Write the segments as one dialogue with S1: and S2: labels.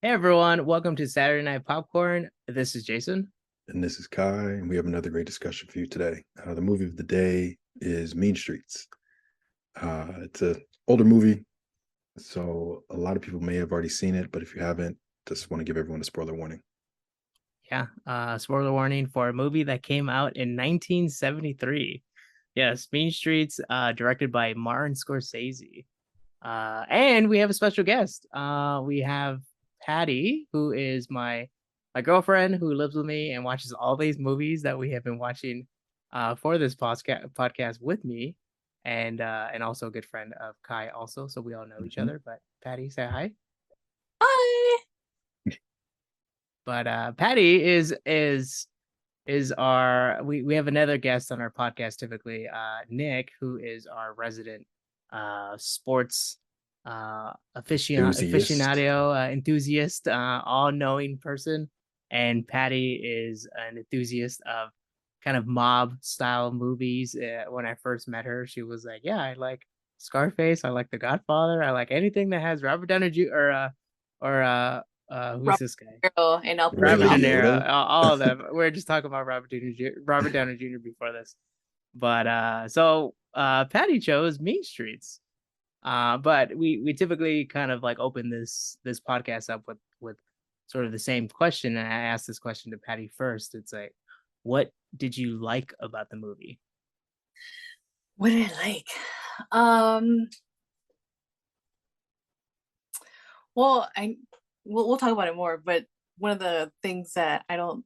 S1: Hey everyone, welcome to Saturday Night Popcorn. This is Jason.
S2: And this is Kai, and we have another great discussion for you today. The movie of the day is Mean Streets. It's an older movie, so a lot of people may have already seen it, but if you haven't, just want to give everyone a spoiler warning.
S1: Yeah, spoiler warning for a movie that came out in 1973. Yes, Mean Streets, directed by Martin Scorsese. And we have a special guest. We have Patty, who is my girlfriend who lives with me and watches all these movies that we have been watching for this podcast with me, and also a good friend of Kai also, so we all know each
S2: Mhm.
S1: other. But Patty, say hi.
S3: Hi.
S1: But Patty is our we have another guest on our podcast typically, Nick, who is our resident sports
S2: Enthusiast.
S1: aficionado, enthusiast, all-knowing person. And Patty is an enthusiast of kind of mob style movies. When I first met her, she was like, yeah, I like Scarface, I like The Godfather, I like anything that has Robert Downey Jr. or who's
S3: Robert
S1: this guy?
S3: De Niro and Al
S1: Robert
S2: Ray
S1: De
S3: Pacino.
S1: Niro,
S2: Liotta.
S1: all of them. We're just talking about Robert Downey Jr. before this. But Patty chose Mean Streets. But we typically kind of like open this podcast up with sort of the same question. And I asked this question to Patty first. It's like, what did you like about the movie?
S3: What did I like? Um, well, we'll talk about it more, but one of the things that I don't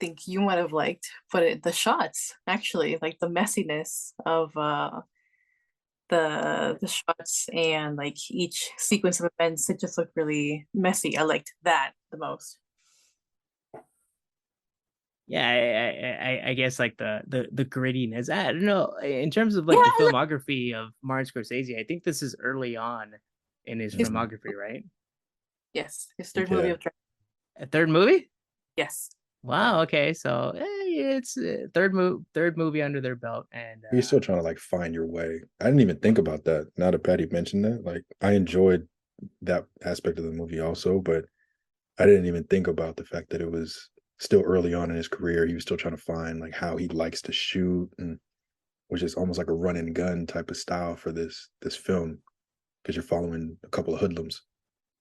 S3: think you might have liked, the shots actually, like the messiness of the shots and like each sequence of events, it just looked really messy. I liked that the most.
S1: Yeah, I guess like the grittiness. I don't know. In terms of
S3: Yeah,
S1: like the
S3: I like
S1: filmography of Martin Scorsese, I think this is early on in his
S3: his
S2: Mhm.
S1: filmography, right?
S3: his third movie
S2: Yeah,
S3: of
S1: A third movie?
S3: yes.
S1: Wow. Okay. So it's third movie under their belt, and
S2: you're still trying to like find your way. I didn't even think about that. Now that Patty mentioned that, like I enjoyed that aspect of the movie also, but I didn't even think about the fact that it was still early on in his career. He was still trying to find like how he likes to shoot, and which is almost like a run and gun type of style for this film because you're following a couple of hoodlums.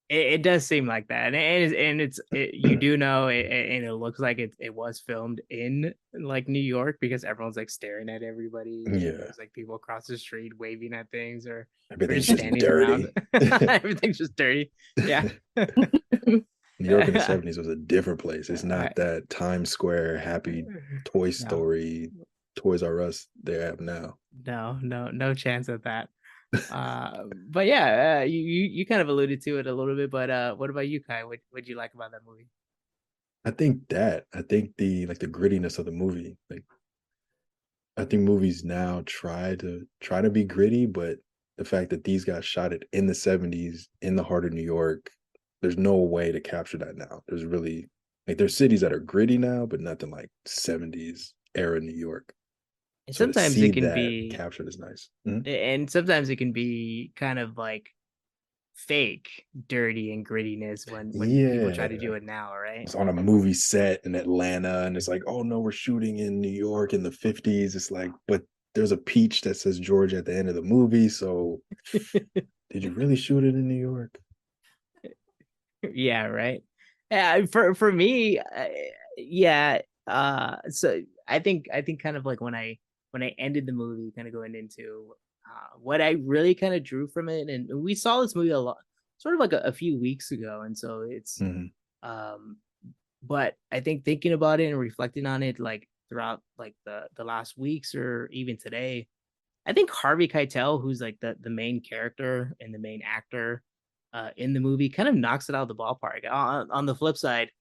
S1: it does seem like that, and you do know it, and it looks like it was filmed in like New York because everyone's like staring at everybody, and
S2: Yeah,
S1: there's like people across the street waving at things, or
S2: everything's
S1: just
S2: just
S1: standing around.
S2: dirty.
S1: Everything's just dirty. Yeah.
S2: New York in the 70s was a different place. It's
S1: I,
S2: not that Times Square happy Toy
S1: no,
S2: Story, Toys R Us they have now.
S1: no chance of that. But yeah, you kind of alluded to it a little bit, but what about you, Kai? What you like about that movie?
S2: I think the grittiness of the movie. Like I think movies now try to be gritty, but the fact that these guys shot it in the 70s in the heart of New York, there's no way to capture that now. There's really like there's cities that are gritty now, but nothing like 70s era New York.
S1: And
S2: So to
S1: sometimes it
S2: see
S1: can
S2: that
S1: be,
S2: captured is nice. Mhm.
S1: and sometimes it can be kind of like fake dirty and grittiness when people try to
S2: Yeah.
S1: do it now, right?
S2: It's on a movie set in Atlanta, and it's like, oh no, we're shooting in New York in the 50s. It's like, but there's a peach that says Georgia at the end of the movie. So did you really shoot it in New York?
S1: Yeah, right. Yeah, for me, yeah. So I think kind of like when I ended the movie, kind of going into what I really kind of drew from it, and we saw this movie a lot, sort of like a few weeks ago, and so it's
S2: Mhm.
S1: um, but I think thinking about it and reflecting on it like throughout like the last weeks or even today, I think Harvey Keitel, who's like the main character and the main actor in the movie, kind of knocks it out of the ballpark. On the flip side,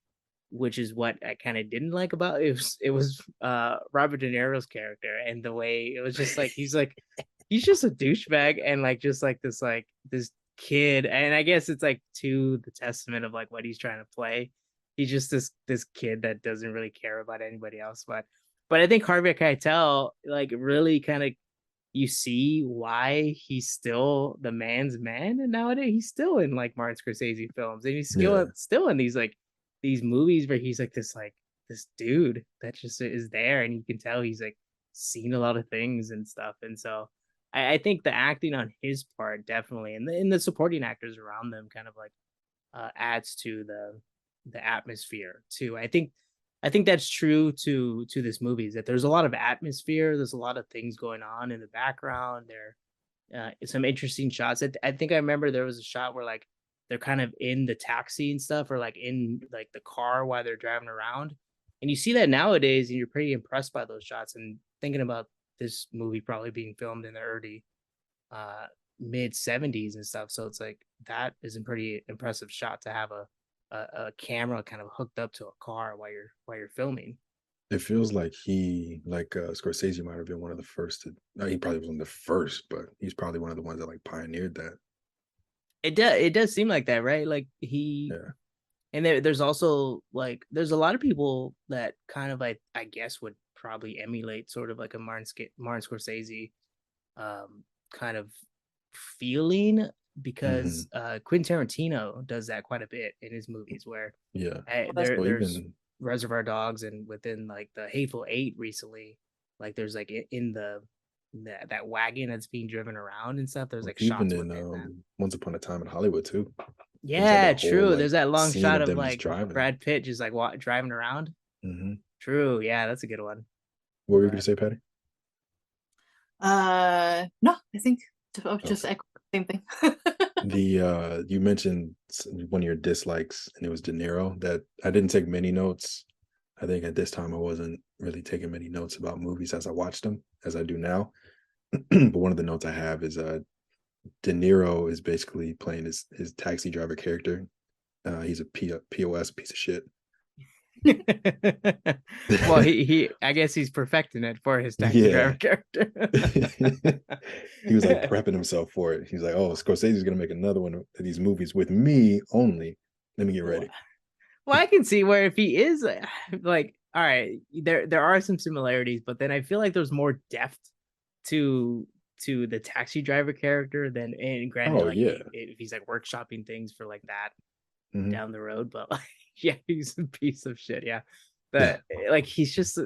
S1: which is what I kind of didn't like about it, was Robert De Niro's character and the way it was just like he's just a douchebag and like just like this kid, and I guess it's like to the testament of like what he's trying to play. He's just this kid that doesn't really care about anybody else, but I think Harvey Keitel like really kind of you see why he's still the man's man, and nowadays he's still in like Martin Scorsese films, and he's
S2: Yeah.
S1: still in these movies where he's like this dude that just is there, and you can tell he's like seen a lot of things and stuff. And so I think the acting on his part definitely, and the supporting actors around them kind of like adds to the atmosphere too. I think that's true to this movie, is that there's a lot of atmosphere, there's a lot of things going on in the background. There some interesting shots. I think I remember there was a shot where like they're kind of in the taxi and stuff, or like in like the car while they're driving around. And you see that nowadays, and you're pretty impressed by those shots. And thinking about this movie probably being filmed in the early uh mid 70s and stuff. So it's like that is a pretty impressive shot to have a camera kind of hooked up to a car while you're filming.
S2: It feels like Scorsese might have been one of the first to. No, he probably wasn't the first, but he's probably one of the ones that like pioneered that.
S1: It does seem like that, right? Like he,
S2: Yeah.
S1: and there's also like there's a lot of people that kind of I guess would probably emulate sort of like a Martin Scorsese kind of feeling, because
S2: Hmm.
S1: Quentin Tarantino does that quite a bit in his movies, where
S2: Yeah. Well,
S1: there's
S2: even
S1: Reservoir Dogs, and within like the Hateful Eight recently, like there's like in that wagon that's being driven around and stuff. There's like
S2: even
S1: shots
S2: in
S1: within that.
S2: Once Upon a Time in Hollywood too. They just had
S1: Yeah,
S2: that whole
S1: true.
S2: like
S1: There's that long
S2: scene
S1: shot
S2: of
S1: of
S2: them just
S1: like
S2: driving.
S1: Brad Pitt just like driving around.
S2: Hmm.
S1: True. Yeah, that's a good one.
S2: What were you going to
S1: But
S2: say, Patty?
S3: No, I think I was just
S2: Okay.
S3: echoing the same thing.
S2: The you mentioned one of your dislikes, and it was De Niro. That I didn't take many notes. I think at this time I wasn't really taking many notes about movies as I watched them, as I do now. But one of the notes I have is De Niro is basically playing his taxi driver character. He's a POS piece of shit.
S1: well, he I guess he's perfecting it for his taxi driver
S2: Yeah.
S1: character.
S2: He was like prepping himself for it. He's like, "Oh, Scorsese's gonna make another one of these movies with me only. Let me get
S1: well,
S2: ready."
S1: I can see where if he is like, all right, there are some similarities, but then I feel like there's more depth to the taxi driver character than, and granted,
S2: Oh
S1: like
S2: yeah.
S1: if he's like workshopping things for like that
S2: Hmm.
S1: down the road, but like, yeah, he's a piece of shit. Yeah, but like he's just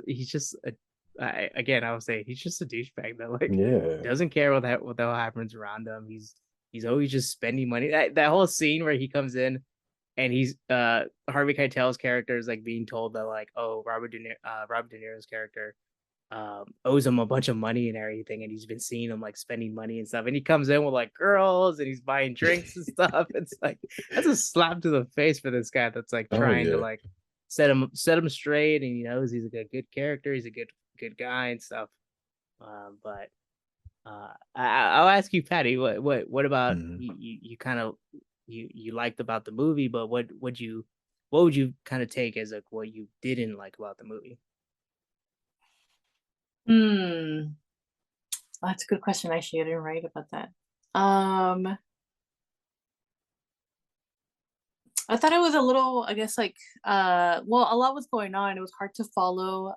S1: again, I would say he's just a douchebag that like
S2: Yeah.
S1: doesn't care what the hell happens around him. He's always just spending money. That whole scene where he comes in and he's Harvey Keitel's character is like being told that like, oh, Robert De Niro's character owes him a bunch of money and everything, and he's been seeing him like spending money and stuff, and he comes in with like girls and he's buying drinks and stuff. It's like that's a slap to the face for this guy that's like
S2: Oh
S1: trying to
S2: yeah.
S1: like set him straight, and he knows he's a good character, he's a good guy and stuff. But I'll ask you, Patty, what about
S2: Mhm.
S1: you kind of you liked about the movie, but what would you kind of take as like what you didn't like about the movie?
S3: Hmm, that's a good question. Actually, I didn't write about that. Um, I thought it was a little, I guess, like, well, a lot was going on. It was hard to follow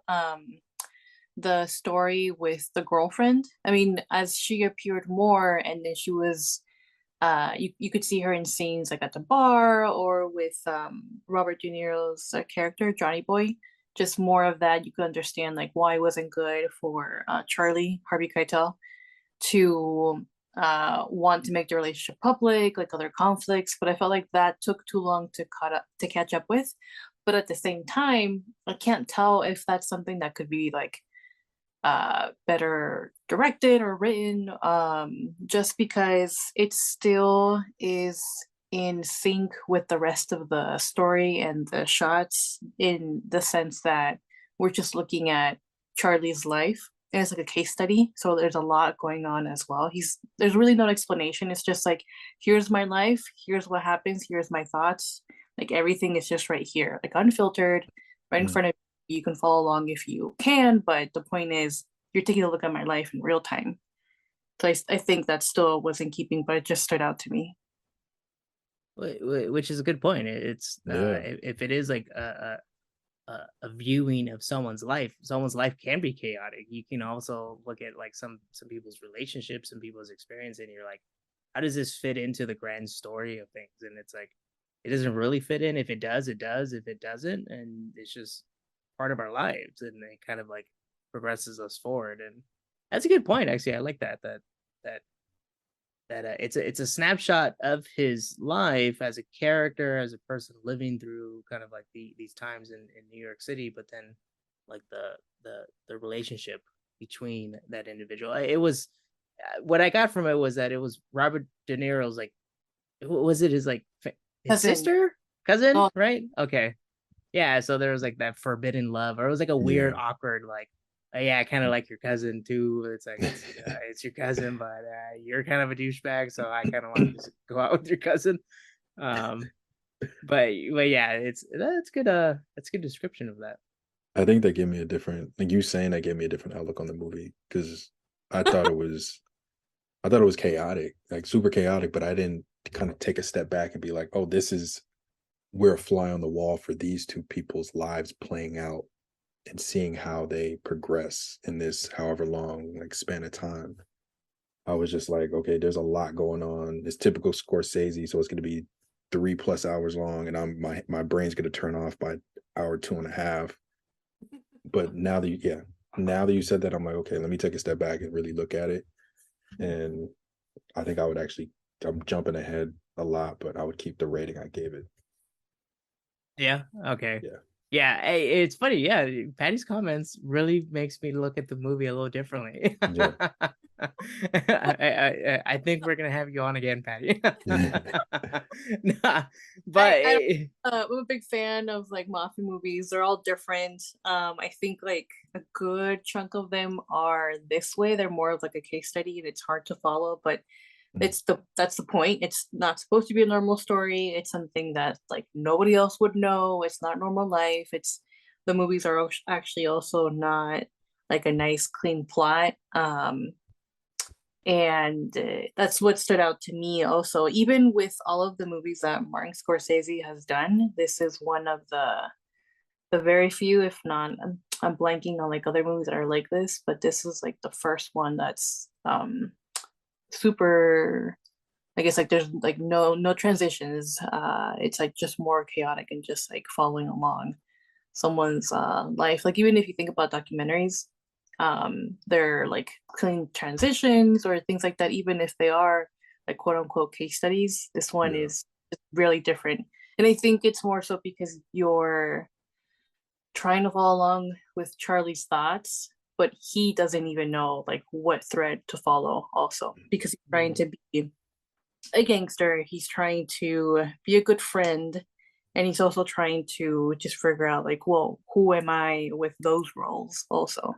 S3: the story with the girlfriend. I mean, as she appeared more, and then she was, you could see her in scenes like at the bar or with Robert De Niro's character, Johnny Boy. Just more of that. You could understand like why it wasn't good for Charlie, Harvey Keitel, to want to make the relationship public, like other conflicts. But I felt like that took too long to catch up with. But at the same time, I can't tell if that's something that could be like better directed or written, just because it still is in sync with the rest of the story and the shots, in the sense that we're just looking at Charlie's life, and it's like a case study, so there's a lot going on as well. There's really no explanation. It's just like, here's my life, here's what happens, here's my thoughts, like everything is just right here, like unfiltered, right in
S2: Mm.
S3: front of you. You can follow along if you can, but the point is you're taking a look at my life in real time. So I think that still was in keeping, but it just stood out to me.
S1: Which is a good point. It's
S2: Yeah.
S1: if it is like a viewing of someone's life. Someone's life can be chaotic. You can also look at like some people's relationships and people's experience, and you're like, how does this fit into the grand story of things? And it's like, it doesn't really fit in. If it does, it does. If it doesn't, and it's just part of our lives, and it kind of like progresses us forward. And that's a good point, actually. I like that it's a snapshot of his life as a character, as a person living through kind of like these times in New York City, but then like the relationship between that individual. It was what I got from it was that it was Robert De Niro's like, was it his like his
S3: Cousin.
S1: sister, cousin,
S3: Oh.
S1: right? Okay, yeah. So there was like that forbidden love, or it was like a weird, awkward like. Yeah, I kind of like your cousin too. It's like it's your cousin, but you're kind of a douchebag, so I kind of want to go out with your cousin. But yeah, that's good. That's a good description of that.
S2: I think they gave me a different, like you saying, that gave me a different outlook on the movie, because I thought it was, chaotic, like super chaotic, but I didn't kind of take a step back and be like, oh, we're a fly on the wall for these two people's lives playing out and seeing how they progress in this however long like span of time. I was just like, okay, there's a lot going on. It's typical Scorsese, so it's going to be 3+ hours long, and my brain's going to turn off by hour 2.5. But now that you said that, I'm like, okay, let me take a step back and really look at it. And I think I'm jumping ahead a lot, but I would keep the rating I gave it.
S1: Yeah. Okay.
S2: Yeah.
S1: Yeah. It's funny. Yeah. Patty's comments really makes me look at the movie a little differently.
S2: Yeah.
S1: I think we're gonna have you on again, Patty. Nah, but
S3: I'm a big fan of like mafia movies. They're all different. I think like a good chunk of them are this way. They're more of like a case study, and it's hard to follow, but that's the point. It's not supposed to be a normal story. It's something that like nobody else would know. It's not normal life. It's the movies are actually also not like a nice clean plot. And that's what stood out to me also. Even with all of the movies that Martin Scorsese has done, this is one of the very few, if not, I'm blanking on like other movies that are like this, but this is like the first one that's super, I guess, like there's like no transitions. It's like just more chaotic and just like following along someone's life. Like even if you think about documentaries, they're like clean transitions or things like that. Even if they are like quote unquote case studies, this one is really different. And I think it's more so because you're trying to follow along with Charlie's thoughts, but he doesn't even know like what thread to follow also, because he's trying to be a gangster, he's trying to be a good friend, and he's also trying to just figure out like, well, who am I with those roles also.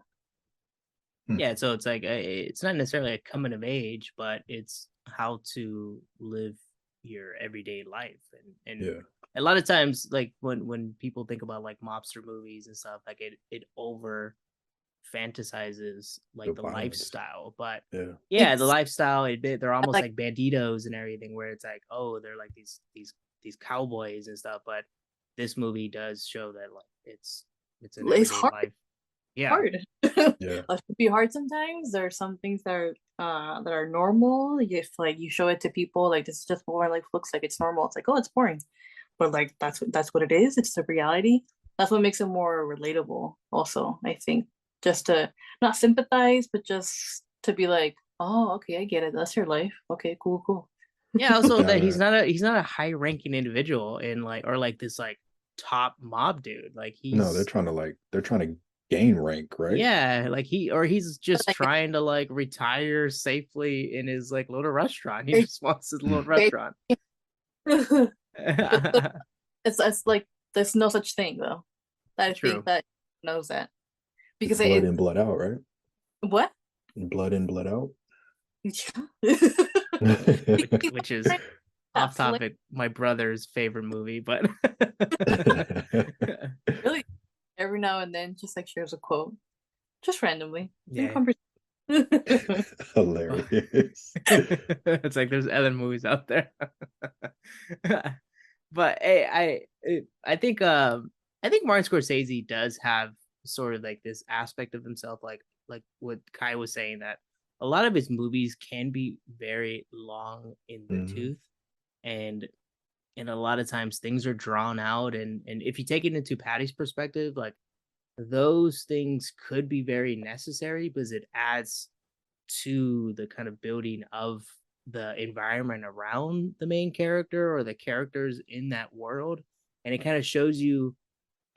S1: Yeah, so it's like it's not necessarily a coming of age, but it's how to live your everyday life. And a lot of times, like when people think about like mobster movies and stuff, like it over fantasizes like the lifestyle. But the lifestyle, they're almost like banditos and everything, where it's like, oh, they're like these cowboys and stuff. But this movie does show that like it's an everyday life. Yeah.
S3: Hard. It can be hard sometimes. There are some things that are normal. If like you show it to people, like this is just what my life looks like, it's normal. It's like, oh, it's boring, but like that's what it is. It's the reality. That's what makes it more relatable. Also, I think just to not sympathize, but just to be like, oh, okay, I get it. That's your life. Okay, cool.
S1: Yeah. Also, that he's not a high ranking individual in like, or like this like top mob dude. Like
S2: they're trying to gain rank, right?
S1: Yeah, like he's just trying to like retire safely in his like little restaurant. He just wants his little restaurant.
S3: It's like there's no such thing though. I think that knows that, because
S2: blood in, blood out, right?
S3: What?
S2: Blood in, blood out.
S1: Which is off topic. My brother's favorite movie, but
S3: really. Every now and then, just like shares a quote, just randomly.
S1: Yeah.
S2: Hilarious.
S1: It's like there's other movies out there. But hey, I think I think Martin Scorsese does have sort of like this aspect of himself, like what Kai was saying, that a lot of his movies can be very long in the
S2: Hmm.
S1: tooth, and a lot of times things are drawn out, and if you take it into Patty's perspective, like those things could be very necessary because it adds to the kind of building of the environment around the main character or the characters in that world, and it kind of shows you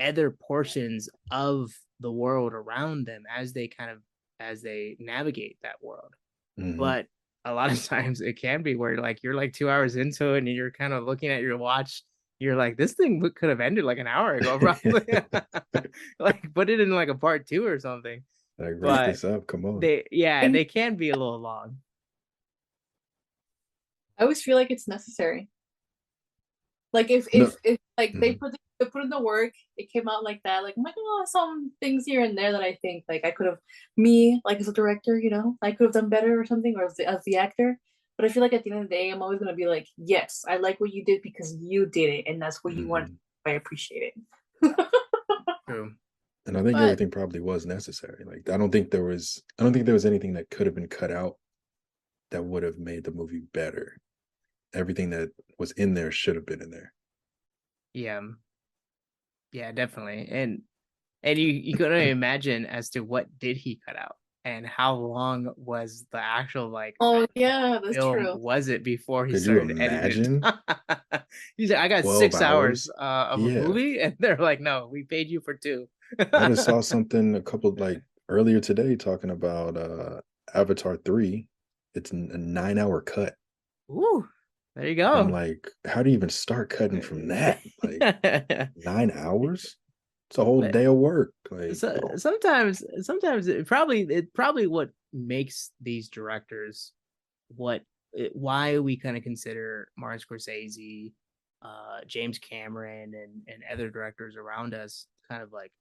S1: other portions of the world around them as they navigate that world.
S2: Hmm.
S1: But a lot of times it can be where like you're like 2 hours into it and you're kind of looking at your watch, you're like, this thing could have ended like an hour ago probably. Like put it in like a part two or something.
S2: Like wrap
S1: But
S2: this up. Come on.
S1: they can be a little long.
S3: I always feel like it's necessary. Like
S2: No.
S3: if like
S2: Mhm.
S3: they put in the work, it came out like that. Like I'm like, oh, some things here and there that I think like I could have, me like as a director, you know, I could have done better or something, or as the actor. But I feel like at the end of the day, I'm always gonna be like, yes, I like what you did because you did it, and that's what you want.
S2: Mhm.
S3: I appreciate it.
S1: True.
S2: And I think
S3: But
S2: everything probably was necessary. Like I don't think there was anything that could have been cut out that would have made the movie better. Everything that was in there should have been in there.
S1: Yeah. Yeah, definitely. And you could only imagine as to what did he cut out and how long was the actual like
S3: oh yeah, that's
S1: film
S3: true.
S1: was it before he
S2: Could you
S1: started editing it?
S2: imagine
S1: He said, I got
S2: 12
S1: 6 hours
S2: hours?
S1: of a
S2: Yeah.
S1: movie, and they're like, no, we paid you for two.
S2: I just saw something a couple like earlier today talking about Avatar 3. It's a 9 hour cut.
S1: Ooh, there you
S2: And I'm
S1: go.
S2: like, how do you even start cutting from that? Like 9 hours? It's a whole
S1: But
S2: day of work. Like,
S1: so, sometimes it probably what makes these directors why we kind of consider Martin Scorsese, James Cameron, and other directors around us kind of like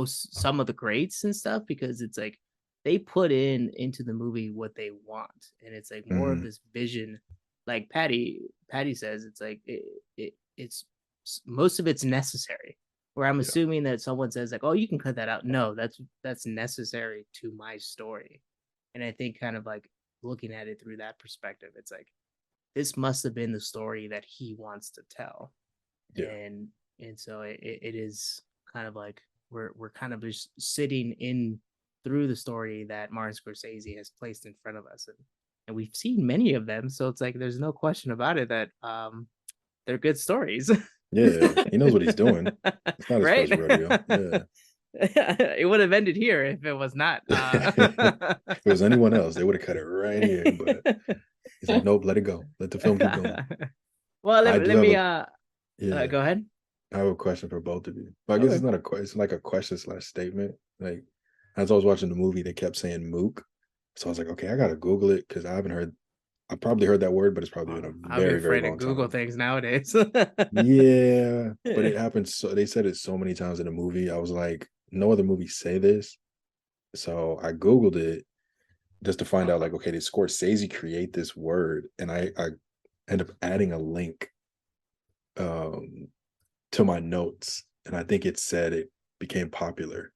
S1: some of the greats and stuff, because it's like they put into the movie what they want, and it's like more of
S2: mhm,
S1: this vision. Like Patty says, it's like it's most of it's necessary. Where I'm
S2: yeah,
S1: assuming that someone says like, oh, you can cut that out. No, that's necessary to my story. And I think kind of like looking at it through that perspective, it's like this must have been the story that he wants to tell.
S2: yeah,
S1: And so it is kind of like we're kind of just sitting in through the story that Martin Scorsese has placed in front of us, and we've seen many of them, so it's like there's no question about it that they're good stories.
S2: yeah. He knows what he's doing. It's not his
S1: Right.
S2: first rodeo. Yeah.
S1: It would have ended here if it was not
S2: If it was anyone else, they would have cut it right here. But he's like, nope, let it go. Let the film keep going.
S1: Well,
S2: I do
S1: let
S2: have
S1: me
S2: a yeah.
S1: go ahead.
S2: I have a question for both of you. But I guess it's
S1: Okay.
S2: not a question. It's like a question slash statement. Like as I was watching the movie, they kept saying mook. So I was like, okay, I gotta Google it because I haven't heard. I probably heard that word, but it's probably been a
S1: I'll be
S2: very, very
S1: afraid to
S2: long
S1: Google
S2: time.
S1: things nowadays.
S2: Yeah, but it happens. So they said it so many times in the movie. I was like, no other movies say this. So I Googled it just to find out, like, okay, did Scorsese create this word? And I end up adding a link um to my notes, and I think it said it became popular.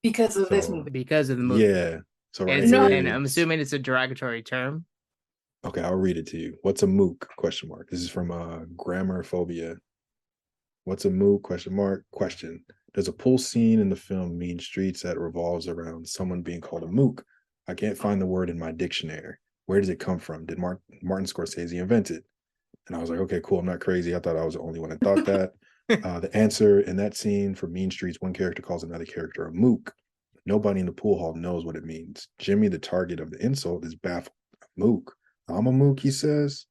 S3: Because of this
S2: So
S3: movie.
S1: Because of the movie.
S2: yeah. So
S1: And
S2: right
S1: it's
S2: here
S3: No,
S2: it
S1: and I'm
S2: is.
S1: assuming it's a derogatory term.
S2: Okay, I'll read it to you. What's a mook? Question mark. This is from Grammar Phobia. What's a mook? Question mark. Question. Does a pool scene in the film Mean Streets that revolves around someone being called a mook? I can't find the word in my dictionary. Where does it come from? Did Martin Scorsese invent it? And I was like, okay, cool. I'm not crazy. I thought I was the only one that thought that. The answer in that scene for Mean Streets, one character calls another character a mook. Nobody in the pool hall knows what it means. Jimmy, the target of the insult, is baffled. Mook. I'm a mook, he says.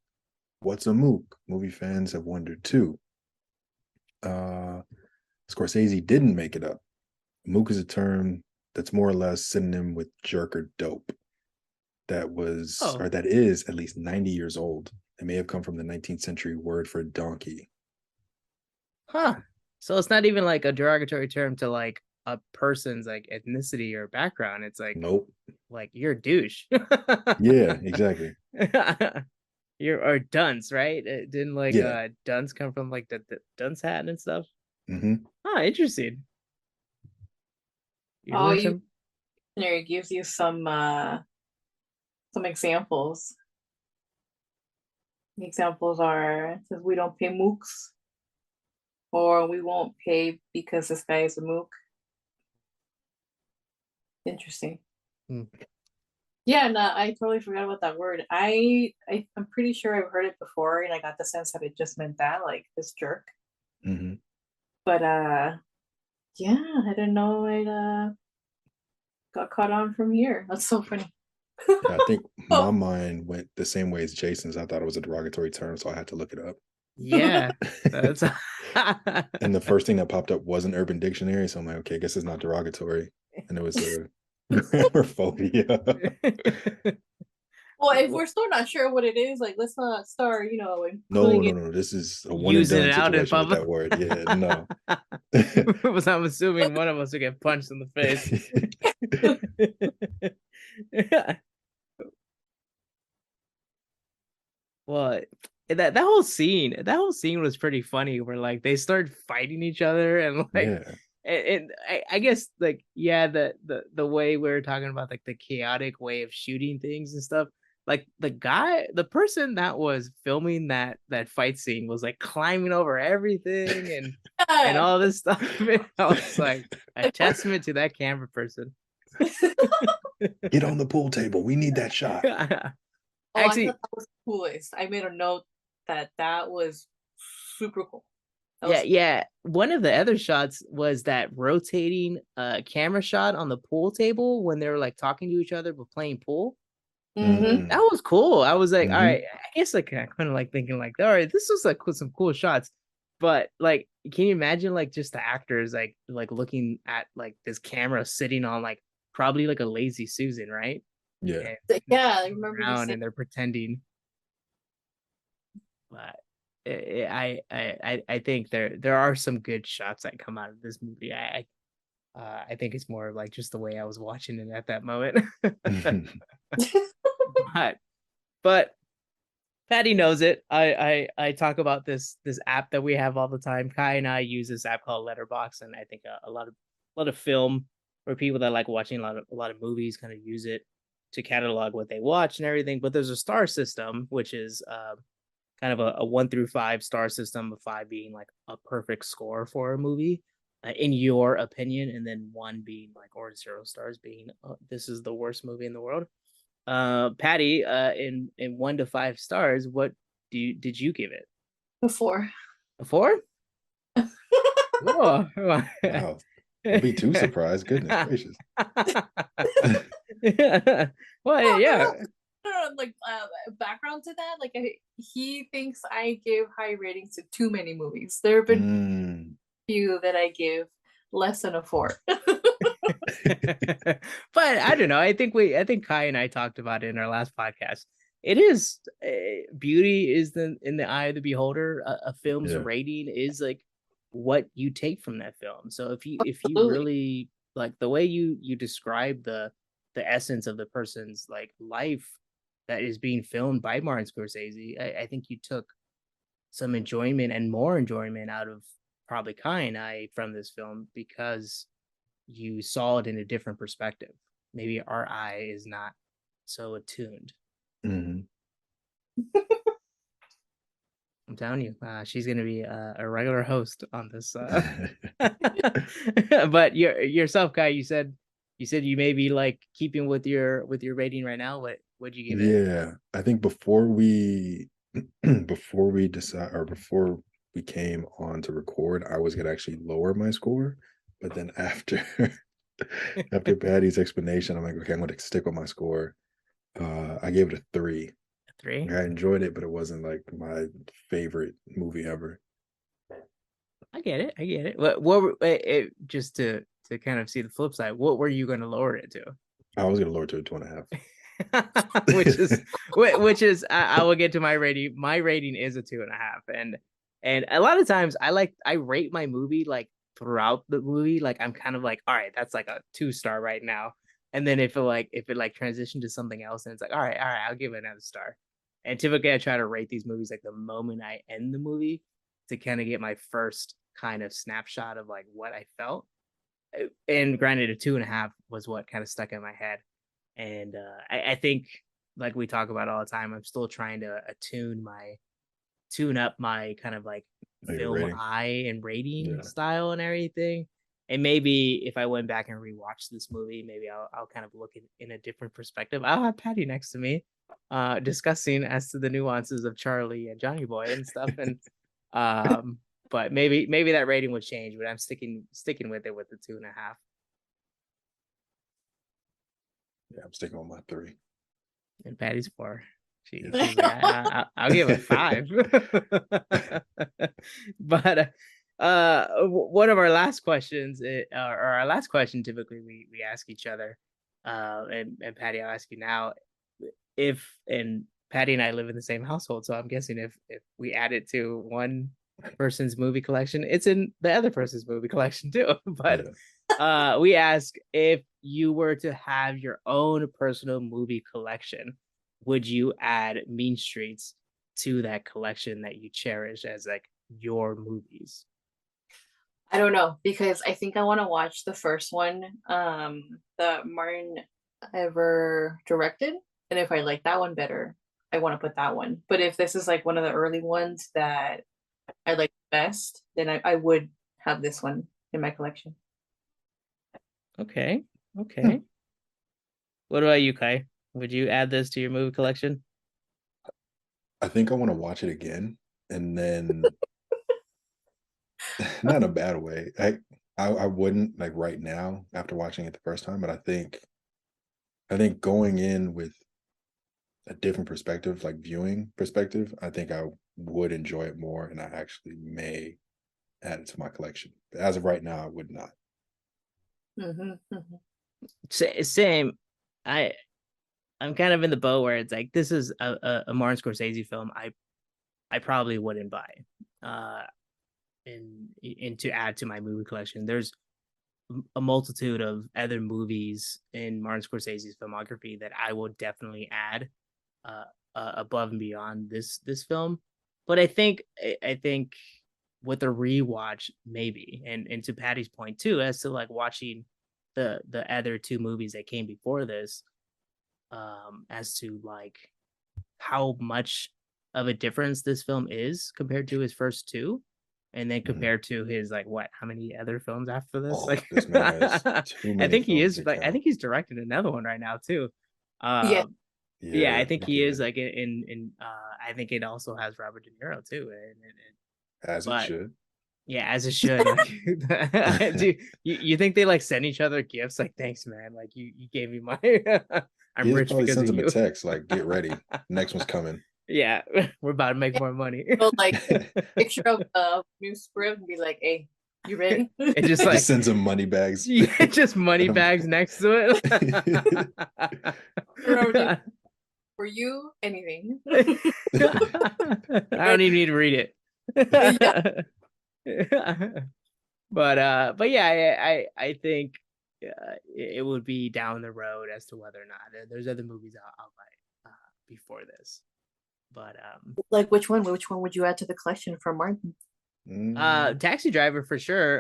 S2: What's a mook? Movie fans have wondered too. Uh, Scorsese didn't make it up. Mook is a term that's more or less synonym with jerk or dope.
S1: Oh,
S2: That is at least 90 years old. It may have come from the 19th century word for donkey.
S1: huh. So it's not even like a derogatory term to like a person's like ethnicity or background. It's
S2: Nope.
S1: like you're a douche.
S2: Yeah, exactly.
S1: You're or dunce, right? Didn't like
S2: Yeah.
S1: dunce come from like the dunce hat and stuff?
S2: Hmm.
S1: Oh, interesting. You
S3: Oh,
S1: learn
S3: you
S1: some.
S3: there it gives you some examples. The examples are it says we don't pay mooks or we won't pay because this guy is a mook. Interesting.
S1: Hmm.
S3: Yeah, no, I totally forgot about that word. I'm pretty sure I've heard it before, and I got the sense that it just meant that, like this jerk.
S2: Hmm.
S3: But yeah, I didn't know it got caught on from here. That's so funny.
S2: Yeah, I think my
S3: Oh,
S2: mind went the same way as Jason's. I thought it was a derogatory term, so I had to look it up.
S1: Yeah, that's.
S2: And the first thing that popped up was an Urban Dictionary, so I'm like, okay, I guess it's not derogatory. And it was a grammar phobia.
S3: well, if
S1: Well,
S3: we're still not sure what it is, like let's not start,
S2: No,
S3: including
S2: no,
S3: it.
S2: no. This is a one and
S1: using it
S2: done
S1: out in
S2: situation with
S1: public.
S2: that word. Yeah, no.
S1: Because I'm assuming one of us will get punched in the face. Well, that whole scene was pretty funny. Where like they started fighting each other and like,
S2: Yeah.
S1: and I guess like yeah, the way we were talking about like the chaotic way of shooting things and stuff. Like the person that was filming that fight scene was like climbing over everything and
S3: Yeah.
S1: all this stuff. And I was like a testament to that camera person.
S2: Get on the pool table. We need that shot.
S3: Oh, I thought
S1: Actually,
S3: that was the coolest. I made a note that that was super cool. That
S1: yeah,
S3: was
S1: yeah. One of the other shots was that rotating camera shot on the pool table when they were like talking to each other but playing pool.
S3: mm-hmm.
S1: That
S2: Mm,
S1: was cool. I was like, all
S2: hmm.
S1: right, I guess like kind of like thinking like, all right, this was like some cool shots. But like, can you imagine like just the actors like looking at like this camera sitting on like probably like a lazy Susan, right?
S2: Yeah.
S1: And
S3: Yeah, I remember you
S1: around
S3: saying
S1: and they're pretending. But I think there are some good shots that come out of this movie. I think it's more of like just the way I was watching it at that moment. but but Patty knows it. I talk about this app that we have all the time. Kai and I use this app called Letterbox, and I think a lot of film or people that like watching a lot of movies kind of use it to catalog what they watch and everything. But there's a star system, which is kind of a 1 through 5 star system, of 5 being like a perfect score for a movie, in your opinion, and then 1 being like, or 0 stars being this is the worst movie in the world. Patty, in 1 to 5 stars, what did you give it?
S3: before.
S1: A 4? Oh,
S2: Wow. Don't be too surprised. Goodness gracious.
S1: well,
S3: Oh no,
S1: yeah.
S3: no, no, no, like background to that, like he thinks I give high ratings to too many movies. There have been
S2: Mm.
S3: few that I give less than a 4.
S1: But I don't know. I think Kai and I talked about it in our last podcast. It is beauty is in the eye of the beholder. A film's
S2: Yeah.
S1: rating is like what you take from that film. So if you
S3: Absolutely.
S1: really like the way you describe the essence of the person's like life that is being filmed by Martin Scorsese, I think you took some enjoyment and more enjoyment out of probably Kai and I from this film because you saw it in a different perspective. Maybe our eye is not so attuned.
S2: Hmm.
S1: I'm telling you, she's gonna be a regular host on this. But yourself, Kai, you said you may be like keeping with your rating right now. What'd you give it?
S2: Yeah. I think before we before we decide or before we came on to record, I was gonna actually lower my score. But then after after Patty's explanation, I'm like, okay, I'm gonna stick with my score. I gave it a 3.
S1: 3.
S2: I enjoyed it, but it wasn't like my favorite movie ever.
S1: I get it. I get it. What just to kind of see the flip side? What were you going to lower it to?
S2: I was gonna lower it to a 2.5.
S1: which is which is I will get to my rating. My rating is a 2.5, and a lot of times I rate my movie like throughout the movie. Like I'm kind of like, all right, that's like a 2 star right now. And then if it like transitioned to something else and it's like, all right, I'll give it another star. And typically I try to rate these movies like the moment I end the movie to kind of get my first kind of snapshot of like what I felt. And granted, a 2.5 was what kind of stuck in my head. And I think, like we talk about all the time, I'm still trying to tune up my kind of like
S2: Your
S1: film
S2: rating.
S1: eye and rating
S2: Yeah.
S1: style and everything. And maybe if I went back and rewatched this movie, maybe I'll kind of look in a different perspective. I'll have Patty next to me, discussing as to the nuances of Charlie and Johnny Boy and stuff. And but maybe that rating would change, but I'm sticking with it with the 2.5.
S2: Yeah, I'm sticking with my 3.
S1: And Patty's 4. She's
S2: Yeah.
S1: like, I'll give it 5. But one of our last questions, or our last question, typically we ask each other, and Patty, I'll ask you now, and Patty and I live in the same household, so I'm guessing if we add it to one person's movie collection, it's in the other person's movie collection too. But we ask, if you were to have your own personal movie collection, would you add Mean Streets to that collection that you cherish as like your movies?
S3: I don't know, because I think I want to watch the first one that Martin ever directed, and if I like that one better, I want to put that one. But if this is like one of the early ones that I like best, then I would have this one in my collection.
S1: Okay. What about you, Kai? Would you add this to your movie collection?
S2: I think I want to watch it again, and then not in a bad way. I wouldn't like right now after watching it the first time, but I think going in with a different perspective, like viewing perspective, I think I would enjoy it more, and I actually may add it to my collection. But as of right now, I would not.
S1: Same. I'm kind of in the boat where it's like, this is a Martin Scorsese film I probably wouldn't buy, and to add to my movie collection. There's a multitude of other movies in Martin Scorsese's filmography that I will definitely add above and beyond this film. But I think with a rewatch, maybe, and to Patty's point too, as to like watching the other 2 movies that came before this, as to like how much of a difference this film is compared to his first 2, and then compared to his like how many other films after this? Like,
S2: this man has too many
S1: I think he
S2: films
S1: is
S2: to
S1: like, I
S2: count.
S1: think he's directing another one right now too.
S3: Yeah.
S1: Yeah, I think he is
S2: is.
S1: like in I think it also has Robert De Niro too,
S2: As it
S1: but
S2: should.
S1: yeah, as it should. Like, do you think they like send each other gifts? Like, thanks, man. Like, you gave me my.
S2: He
S1: I'm
S2: just
S1: rich
S2: probably
S1: because of
S2: sends him a
S1: you.
S2: text like, "Get ready, next one's coming."
S1: Yeah, we're about to make more money.
S3: So like picture of the new script and be like, "Hey, you ready?"
S1: It just
S2: He
S1: like
S2: just sends him money bags.
S1: yeah, just money
S2: And
S1: bags next to it.
S3: For you, anything.
S1: I don't even need to read it. But yeah, I think it would be down the road as to whether or not there's other movies I'll buy before this. But
S3: Like which one? Which one would you add to the collection from Martin?
S1: Taxi Driver for sure.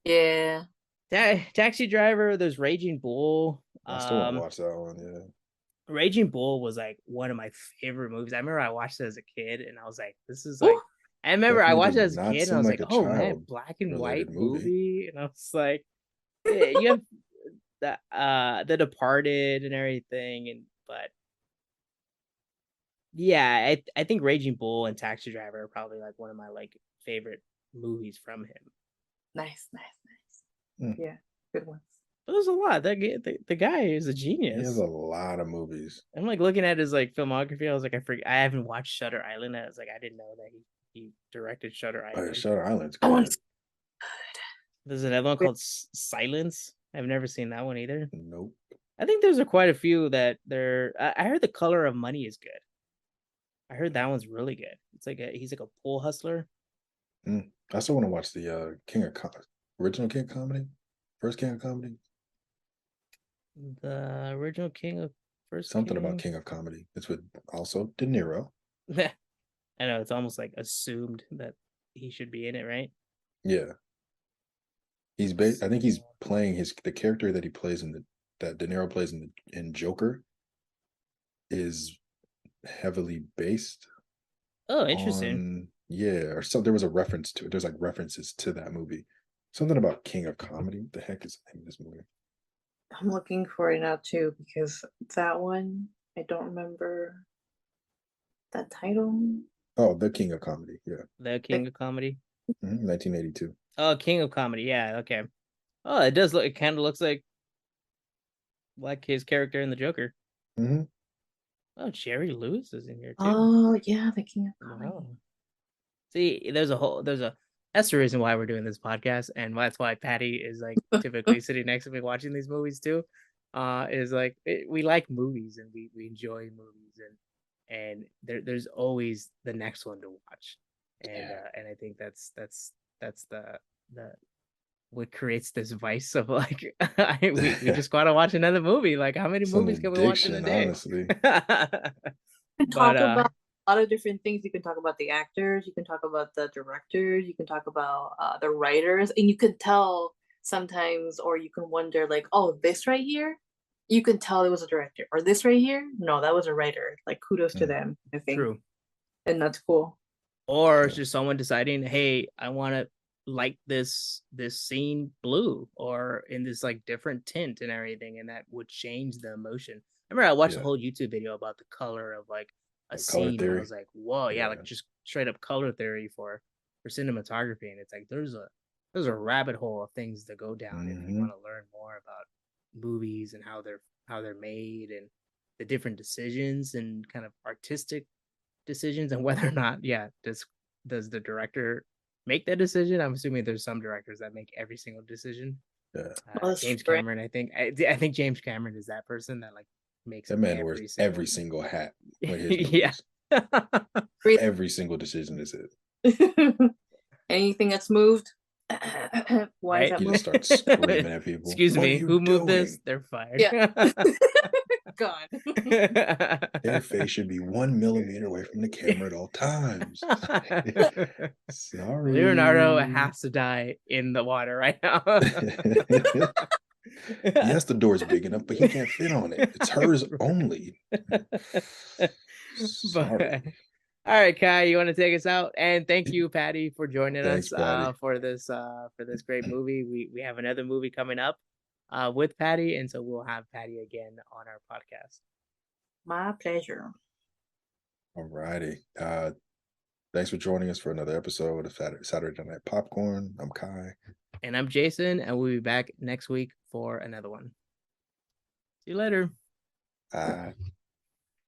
S3: Yeah.
S1: Taxi Driver. There's Raging Bull.
S2: I still want to watch that one. Yeah.
S1: Raging Bull was like one of my favorite movies. I remember I watched it as a kid, and I was like, "This is like."
S3: Ooh.
S1: I remember I
S2: Definitely
S1: watched it
S2: did
S1: as a
S2: not
S1: kid, and I
S2: seem
S1: was
S2: like
S1: like,
S2: a
S1: "Oh man, black and white
S2: child-related movie.
S1: movie," and I was like, yeah, "You have the Departed and everything," but yeah, I think Raging Bull and Taxi Driver are probably like one of my like favorite movies from him.
S3: Nice. Yeah, good ones.
S1: But there's a lot. The guy is a
S2: He
S1: genius.
S2: has a lot of movies.
S1: I'm like looking at his like filmography. I was like, I haven't watched Shutter Island. I was like, I didn't know that he directed Shutter Island.
S2: Shutter Island's
S3: That
S2: good.
S3: one's
S1: There's another one called Silence. I've never seen that one either.
S2: Nope.
S1: I think there's quite a few that I heard The Color of Money is good. I heard that one's really good. It's like he's like a pool hustler.
S2: I still want to watch the original King of Comedy, first King of Comedy.
S1: The original King of First
S2: Something about
S1: King.
S2: King of Comedy. It's with also De Niro.
S1: I know it's almost like assumed that he should be in it, right?
S2: Yeah. I think he's playing the character that he plays that De Niro plays in Joker is heavily based
S1: Oh, interesting.
S2: on or so there was a reference to it. There's like references to that movie. Something about King of Comedy. What the heck is the name of this movie?
S3: I'm looking for it now too because that one I don't remember that title.
S2: Oh, The King of Comedy. Yeah.
S1: The King of Comedy.
S2: 1982.
S1: Oh, King of Comedy. Yeah, okay. Oh, it does look. It kind of looks like his character in the Joker.
S2: Mm-hmm.
S1: Oh, Jerry Lewis is in here too.
S3: Oh yeah, the King of Comedy.
S1: Wow. See, there's a that's the reason why we're doing this podcast, and that's why Patty is like typically sitting next to me watching these movies too. Is like we like movies and we enjoy movies, and there's always the next one to watch, and I think that's the what creates this vice of like we just gotta watch another movie. Like how many
S2: It's an
S1: movies can we watch in a
S2: addiction,
S1: day?
S2: honestly.
S3: You can
S1: But
S3: talk about a lot of different things. You can talk about the actors, you can talk about the directors, you can talk about the writers, and you can tell sometimes, or you can wonder, like, oh, this right here, you can tell it was a director, or this right here, no, that was a writer. Like, kudos to them, I think,
S1: true.
S3: and that's cool.
S1: Or it's
S2: Yeah.
S1: just someone deciding, hey, I want to like this scene blue or in this like different tint and everything, and that would change the emotion. I remember I watched a whole YouTube video about the color of like a
S2: Color
S1: scene, and I
S2: theory.
S1: was like, whoa, yeah,
S2: Yeah.
S1: like just straight up color theory for cinematography, and it's like there's a rabbit hole of things to go down if you want to learn more about movies and how they're made and the different decisions and kind of artistic decisions and whether or not does the director make that decision. I'm assuming there's some directors that make every single decision.
S2: Yeah.
S1: James Cameron, I think James Cameron is that person that like makes
S2: That man wears every single hat with his movies.
S1: Yeah.
S2: Every single decision is it.
S3: Anything that's moved. Why is
S1: Right?
S3: that
S2: He
S3: moved?
S2: just starts screaming at people.
S1: Excuse
S2: What are
S1: me,
S2: you
S1: who moved
S2: doing?
S1: this? They're fired.
S3: Yeah. God.
S2: Their face should be 1 millimeter away from the camera at all times. Sorry.
S1: Leonardo has to die in the water right now.
S2: Yes, the door's big enough, but he can't fit on it. It's hers only. Sorry.
S1: All right, Kai, you want to take us out? And thank you, Patty, for joining
S2: Thanks,
S1: us
S2: Patty.
S1: for this great movie. We have another movie coming up with Patty, and so we'll have Patty again on our podcast.
S3: My pleasure.
S2: All righty. Thanks for joining us for another episode of Saturday Night Popcorn. I'm Kai.
S1: And I'm Jason, and we'll be back next week for another one. See you later.
S2: Bye.